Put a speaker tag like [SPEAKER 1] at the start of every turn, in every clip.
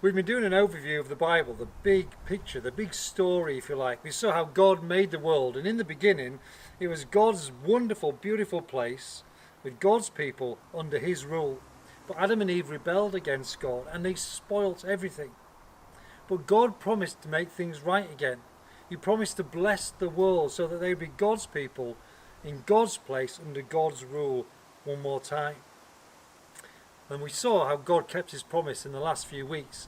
[SPEAKER 1] We've been doing an overview of the Bible, the big picture, the big story, if you like. We saw how God made the world, and in the beginning, it was God's wonderful, beautiful place with God's people under His rule. But Adam and Eve rebelled against God, and they spoilt everything. But God promised to make things right again. He promised to bless the world so that they would be God's people in God's place under God's rule one more time. And we saw how God kept His promise in the last few weeks.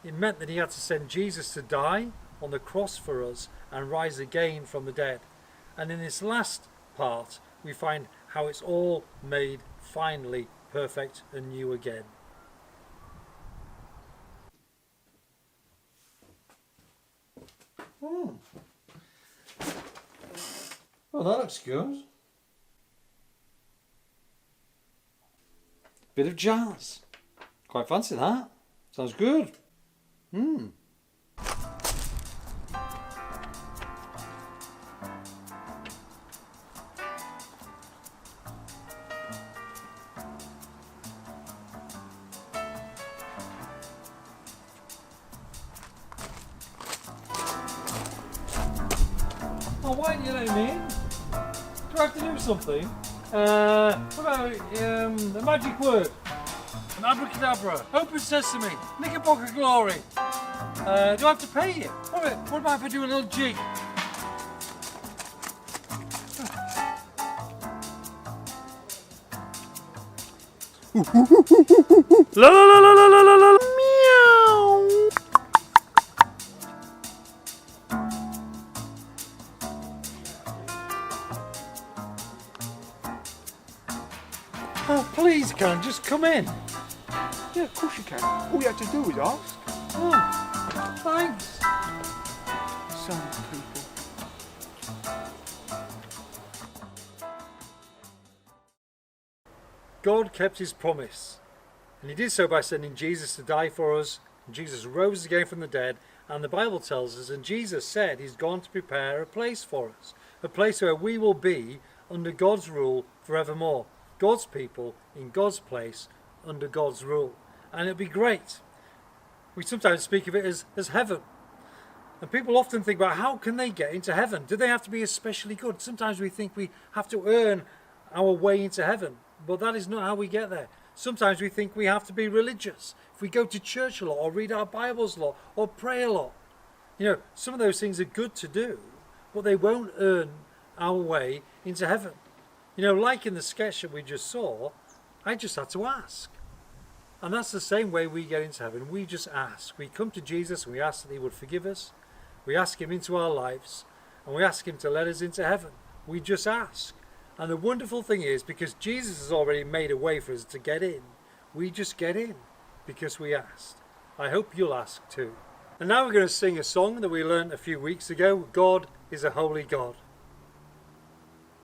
[SPEAKER 1] It meant that He had to send Jesus to die on the cross for us and rise again from the dead. And in this last part, we find how it's all made finally perfect and new again. Oh, well, that looks good. Bit of jazz. Quite fancy that. Sounds good. Oh, why didn't you let me in? Do I have to do something? What about a magic word? An abracadabra, open sesame, Knickerbocker glory. Do I have to pay you? What about if I do a little jig? La la la la la la la la meow. Oh, please, Karen, just come in.
[SPEAKER 2] Yeah, of course you can. All you have to do is ask.
[SPEAKER 1] Oh, thanks.
[SPEAKER 2] Some people.
[SPEAKER 1] God kept His promise, and He did so by sending Jesus to die for us. And Jesus rose again from the dead, and the Bible tells us, and Jesus said He's gone to prepare a place for us, a place where we will be under God's rule forevermore. God's people in God's place under God's rule. And it'll be great. We sometimes speak of it as heaven. And people often think about how can they get into heaven? Do they have to be especially good? Sometimes we think we have to earn our way into heaven. But that is not how we get there. Sometimes we think we have to be religious. If we go to church a lot or read our Bibles a lot or pray a lot. You know, some of those things are good to do, but they won't earn our way into heaven. You know, like in the sketch that we just saw, I just had to ask. And that's the same way we get into heaven. We just ask. We come to Jesus and we ask that He would forgive us. We ask Him into our lives and we ask Him to let us into heaven. We just ask. And the wonderful thing is, because Jesus has already made a way for us to get in, we just get in because we asked. I hope you'll ask too. And now we're going to sing a song that we learned a few weeks ago. God is a holy God.